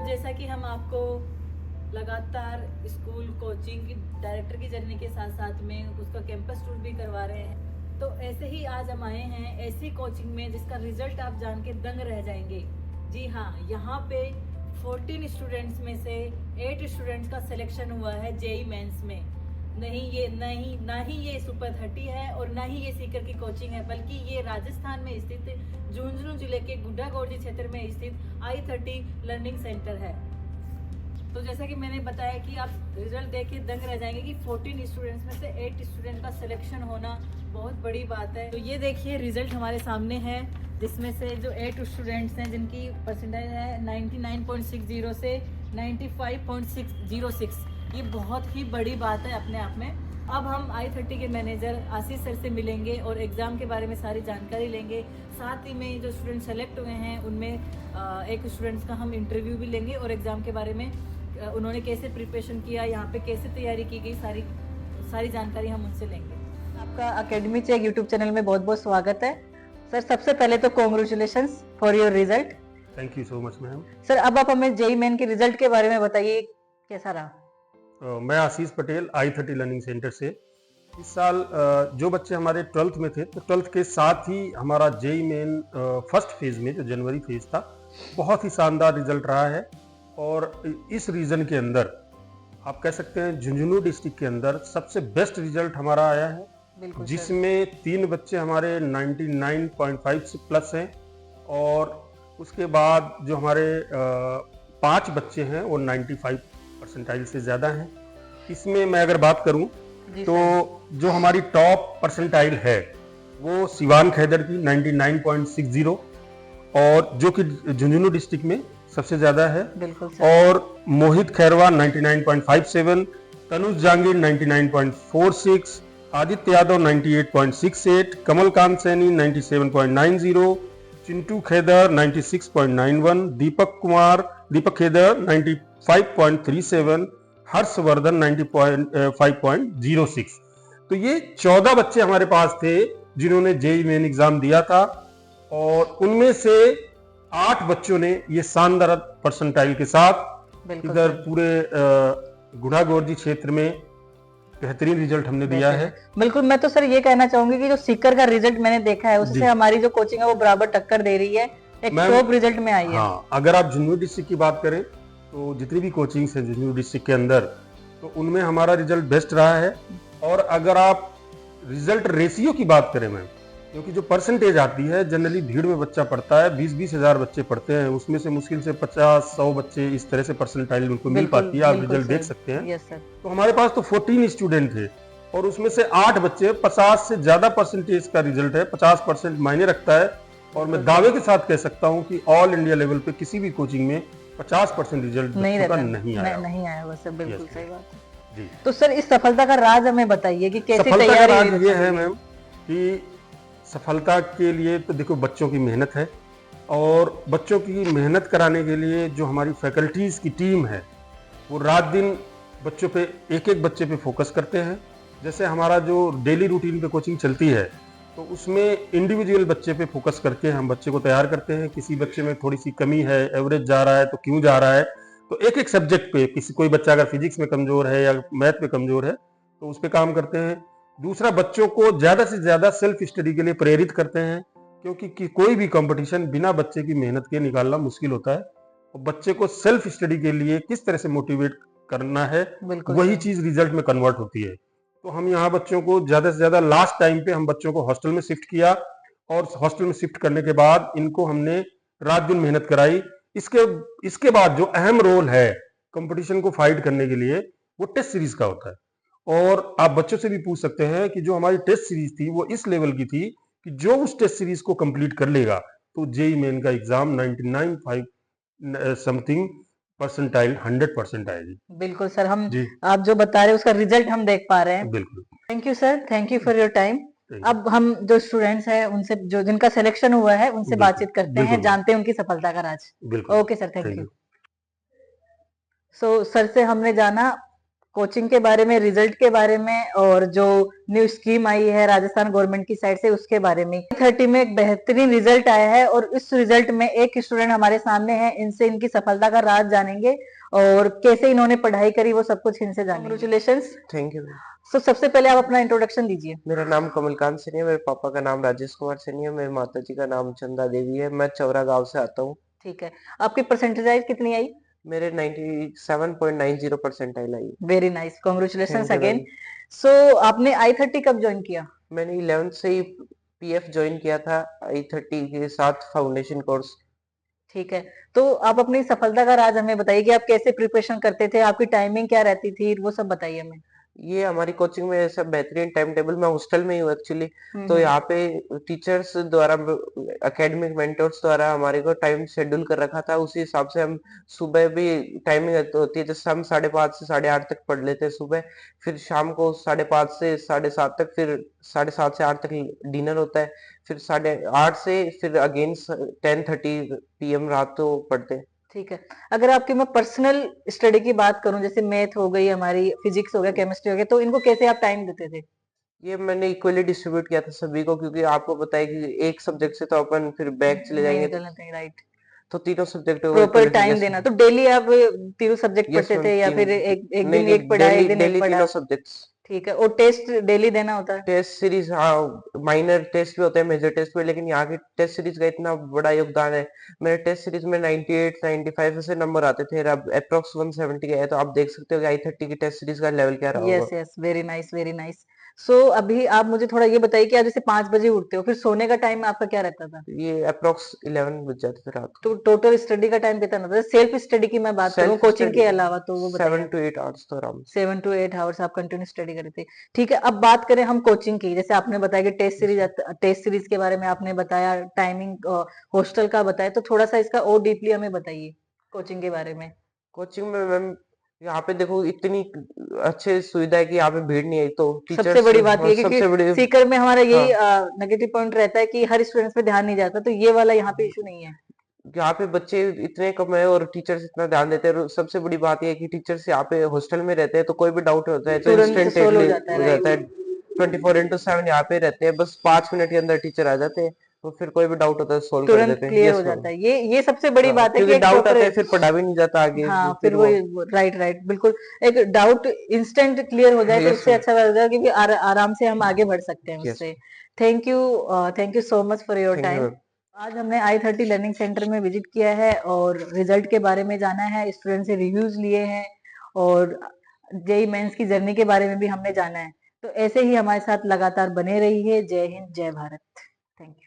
जैसा कि हम आपको लगातार स्कूल कोचिंग की डायरेक्टर की जर्नी के साथ साथ में उसका कैंपस टूर भी करवा रहे हैं, तो ऐसे ही आज हम आए हैं ऐसी कोचिंग में जिसका रिजल्ट आप जान के दंग रह जाएंगे। जी हाँ, यहाँ पे 14 स्टूडेंट्स में से 8 स्टूडेंट्स का सिलेक्शन हुआ है जेई मेंस में। ना ही ये सुपर 30 है और ना ही ये सीकर की कोचिंग है, बल्कि ये राजस्थान में स्थित झुंझुनू जिले के गुड्डागोरजी क्षेत्र में स्थित i30 लर्निंग सेंटर है। तो जैसा कि मैंने बताया कि आप रिजल्ट देख के दंग रह जाएंगे कि 14 स्टूडेंट्स में से 8 स्टूडेंट का सिलेक्शन होना बहुत बड़ी बात है। तो ये देखिए रिजल्ट हमारे सामने है, जिसमें से जो 8 स्टूडेंट्स हैं जिनकी परसेंटेज है 99.60 से 95.606, ये बहुत ही बड़ी बात है अपने आप में। अब हम i30 के मैनेजर आशीष सर से मिलेंगे और एग्ज़ाम के बारे में सारी जानकारी लेंगे। साथ ही में जो स्टूडेंट सेलेक्ट हुए हैं उनमें एक स्टूडेंट्स का हम इंटरव्यू भी लेंगे और एग्ज़ाम के बारे में उन्होंने कैसे प्रिपरेशन किया, यहाँ पे कैसे तैयारी की गई, सारी जानकारी हम उनसे लेंगे। आपका अकेडमी चेक यूट्यूब चैनल में बहुत बहुत स्वागत है सर। सबसे पहले तो congratulations for your result. Thank you so much ma'am. Sir अब आप हमें जेई मेन के रिजल्ट के बारे में बताइए, कैसा रहा? मैं आशीष पटेल i30 लर्निंग सेंटर से। इस साल जो बच्चे हमारे 12th में थे, तो 12th के साथ ही हमारा जेई मेन फर्स्ट फेज में जो जनवरी फेज था, बहुत ही शानदार रिजल्ट रहा है। और इस रीजन के अंदर आप कह सकते हैं झुंझुनू डिस्ट्रिक्ट के अंदर सबसे बेस्ट रिजल्ट हमारा आया है, जिसमें 3 बच्चे हमारे 99.5 से प्लस हैं और उसके बाद जो हमारे 5 बच्चे हैं वो 95 परसेंटाइल से ज़्यादा हैं। इसमें मैं अगर बात करूं तो जो हमारी टॉप परसेंटाइल है वो सिवान खैदर की 99.60 और जो कि झुंझुनू डिस्ट्रिक्ट में सबसे ज़्यादा है, और मोहित खैरवा 99.57, तनुज जांगीर 99.46, आदित्य यादव 98.68, कमलकांत सैनी 97.90, चिंटू खेदर 96.91, दीपक खेदर 95.37, हर्षवर्धन 95.06। तो ये 14 बच्चे हमारे पास थे जिन्होंने जेई मेन एग्जाम दिया था, और उनमें से 8 बच्चों ने ये शानदार परसेंटाइल के साथ इधर पूरे गुड्डागोरजी क्षेत्र में बेहतरीन रिजल्ट हमने दिया है। बिल्कुल, मैं तो सर ये कहना चाहूंगी कि जो सीकर का रिजल्ट मैंने देखा है उससे हमारी जो कोचिंग है वो बराबर टक्कर दे रही है, एक टॉप रिजल्ट में आई है। हाँ, अगर आप झुंझुनू डिस्ट्रिक्ट की बात करें तो जितनी भी कोचिंग्स है झुंझुनू डिस्ट्रिक्ट के अंदर, तो उनमें हमारा रिजल्ट बेस्ट रहा है। और अगर आप रिजल्ट रेशियो की बात करें मैम, क्योंकि जो परसेंटेज आती है जनरली भीड़ में बच्चा पढ़ता है, 20-20 हजार बच्चे पढ़ते हैं, उसमें से मुश्किल से 50-100 बच्चे इस तरह से परसेंटाइल उनको मिल पाती है। आप रिजल्ट देख सकते हैं। तो हमारे पास तो 14 स्टूडेंट थे और उसमें से 8 बच्चे 50 से ज्यादा परसेंटेज का रिजल्ट है, 50% मायने रखता है। और मैं दावे के साथ कह सकता हूँ कि ऑल इंडिया लेवल पे किसी भी कोचिंग में 50% रिजल्ट नहीं आया। वैसे बिल्कुल सही बात है जी। तो सर इस सफलता का राज हमें बताइए कि कैसे तैयारी? सफलता का राज ये है मैम कि सफलता के लिए तो देखो बच्चों की मेहनत है, और बच्चों की मेहनत कराने के लिए जो हमारी फैकल्टीज की टीम है वो रात दिन बच्चों पे एक बच्चे पे फोकस करते हैं। जैसे हमारा जो डेली रूटीन पे कोचिंग चलती है तो उसमें इंडिविजुअल बच्चे पे फोकस करके हम बच्चे को तैयार करते हैं। किसी बच्चे में थोड़ी सी कमी है, एवरेज जा रहा है तो क्यों जा रहा है, तो एक सब्जेक्ट पे कोई बच्चा अगर फिजिक्स में कमजोर है या मैथ में कमजोर है तो उस पर काम करते हैं। दूसरा, बच्चों को ज्यादा से ज्यादा सेल्फ स्टडी के लिए प्रेरित करते हैं, क्योंकि कोई भी कंपटीशन बिना बच्चे की मेहनत के निकालना मुश्किल होता है। और बच्चे को सेल्फ स्टडी के लिए किस तरह से मोटिवेट करना है, वही चीज रिजल्ट में कन्वर्ट होती है। तो हम यहाँ बच्चों को ज्यादा से ज्यादा लास्ट टाइम पे हम बच्चों को हॉस्टल में शिफ्ट किया, और हॉस्टल में शिफ्ट करने के बाद इनको हमने रात दिन मेहनत कराई। इसके बाद जो अहम रोल है कंपटीशन को फाइट करने के लिए वो टेस्ट सीरीज का होता है। और आप बच्चों से भी पूछ सकते हैं कि जो हमारी टेस्ट सीरीज थी वो इस लेवल की थी कि जो उस टेस्ट सीरीज को कंप्लीट कर लेगा तो जेई मेन का एग्जाम 99.5 समथिंग परसेंटाइल 100% आएगी। बिल्कुल सर, हम आप जो बता रहे हैं उसका रिजल्ट हम देख पा रहे हैं। बिल्कुल, thank you sir, thank you for your time. अब हम जो स्टूडेंट्स हैं उनसे, जो जिनका सिलेक्शन हुआ है उनसे बातचीत करते हैं, जानते हैं उनकी सफलता का राज। Okay sir, thank you. So sir से हमने जाना कोचिंग के बारे में, रिजल्ट के बारे में, और जो न्यू स्कीम आई है राजस्थान गवर्नमेंट की साइड से उसके बारे में। 30 में एक बेहतरीन रिजल्ट आया है और इस रिजल्ट में एक स्टूडेंट हमारे सामने है, इनसे इनकी सफलता का राज जानेंगे और कैसे इन्होंने पढ़ाई करी वो सब कुछ इनसे जानेंगे। कांग्रेचुलेशंस। Thank you. तो सबसे पहले आप अपना इंट्रोडक्शन दीजिए। मेरा नाम कमलकांत सैनी है, मेरे पापा का नाम राजेश कुमार सैनी है, मेरी माता जी का नाम चंदा देवी है, मैं चौरा गांव से आता हूँ। ठीक है, आपकी परसेंटेज कितनी आई? मेरे 97.90 परसेंटाइल आई। Very nice, congratulations Thank you, again. Rani. So आपने I30 कब ज्वाइन किया? मैंने 11th से ही पीएफ ज्वाइन किया था, I30 के साथ फाउंडेशन कोर्स। ठीक है, तो आप अपनी सफलता का राज हमें बताइए कि आप कैसे प्रिपरेशन करते थे, आपकी टाइमिंग क्या रहती थी, वो सब बताइए हमें। ये हमारी कोचिंग में ऐसा बेहतरीन टाइम टेबल, मैं हॉस्टल में ही हूँ एक्चुअली, तो हम्म। यहाँ पे टीचर्स द्वारा, एकेडमिक मेंटर्स द्वारा हमारे को टाइम शेड्यूल कर रखा था। उसी हिसाब से हम सुबह भी टाइमिंग होती है, जैसे हम 5:30 से 8:30 तक पढ़ लेते हैं सुबह, फिर शाम को 5:30 से 7:30 तक, फिर 7:30 से 8 तक डिनर होता है, फिर 8:30 से फिर अगेन 10:30 PM रात को पढ़ते हैं। ठीक है, अगर आपकी मैं पर्सनल स्टडी की बात करूं, जैसे मैथ हो गई हमारी, फिजिक्स हो गया, केमिस्ट्री हो गया, तो इनको कैसे आप टाइम देते थे? ये मैंने इक्वली डिस्ट्रीब्यूट किया था सभी को, क्योंकि आपको पता है कि एक सब्जेक्ट से तो अपन फिर बैक चले नहीं जाएंगे, निकलना चाहिए, राइट। तो तीनों सब्जेक्ट को प्रॉपर इक्वली। टाइम यस देना, तो डेली आप तीनों सब्जेक्ट यस पढ़ते मैम, थे या तीन फिर एक एक नहीं दिन नहीं, एक पढ़ा, एक डेली दिन एक डेली पढ़ा? तीनों सब्जेक्ट्स। ठीक है, और टेस्ट डेली देना होता है? टेस्ट सीरीज, हाँ माइनर टेस्ट भी होते हैं, मेजर टेस्ट भी, लेकिन यहाँ की टेस्ट सीरीज का इतना बड़ा योगदान है। मेरे टेस्ट सीरीज में 98 95 ऐसे नंबर आते थे, अब अप्रोक्स 170 के है, तो आप देख सकते हो कि I30 की टेस्ट सीरीज का लेवल क्या रहा यस होगा। Yes, very nice very nice. So अभी आप मुझे थोड़ा ये बताइए कि आप जैसे 5 बजे उठते हो, फिर सोने का टाइम आपका क्या रहता था? ये अप्रोक्स 11 बज जाते थे रात को। तो टोटल स्टडी का टाइम कितना होता था? सेल्फ स्टडी की मैं बात करूँ सेल्फ कोचिंग स्टडी के अलावा, तो वो बताइए 7 आप। to 8 आवर्स तो आराम से। 7 to 8 आवर्स आप कंटिन्यू स्टडी करते थे। ठीक है, अब बात करें हम कोचिंग की, जैसे आपने बताया कि टेस्ट सीरीज के बारे में आपने बताया, टाइमिंग हॉस्टल का बताया, तो थोड़ा सा इसका और डीपली हमें बताइए कोचिंग के बारे में। कोचिंग में मैम, यहाँ पे देखो इतनी अच्छी सुविधा है कि यहाँ पे भीड़ नहीं है, तो सबसे टीचर्स, बड़ी बात ये सबसे बड़ी, क्योंकि सीकर में हमारा यही हाँ, नेगेटिव पॉइंट रहता है कि हर स्टूडेंट्स पे ध्यान नहीं जाता, तो ये वाला यहाँ पे इशू नहीं है। यहाँ पे बच्चे इतने कम है और टीचर्स इतना ध्यान देते हैं, और सबसे बड़ी बात ये है कि टीचर्स यहाँ पे हॉस्टल में रहते हैं, तो कोई भी डाउट होता है तो तुरंत सोल्व हो इंस्टेंटली जाता है, हो जाता है। राइट। 24/7 यहाँ पे रहते हैं, बस 5 मिनट के अंदर टीचर आ जाते हैं, तो फिर कोई भी डाउट होता है सोल्व कर तुरंत देते हैं। क्लियर हो यस मैम। जाता है, ये सबसे बड़ी हाँ, बात है कि क्योंकि एक डाउट प्रॉपर, आता है फिर पढ़ा भी नहीं जाता आगे, हाँ फिर फिर वो। वही, राइट राइट, बिल्कुल। एक डाउट इंस्टेंट क्लियर हो जाए तो यस उससे मैम। अच्छा होगा, क्योंकि आराम से हम आगे बढ़ सकते हैं यस, उससे। Thank you so much for your thank you time. Ma'am. आज हमने I30 लर्निंग सेंटर में विजिट किया है और रिजल्ट के बारे में जाना है, स्टूडेंट से रिव्यूज लिए हैं, और जेई मेंस की जर्नी के बारे में भी हमने जाना है। तो ऐसे ही हमारे साथ लगातार बने रहिए। जय हिंद, जय भारत। Thank you.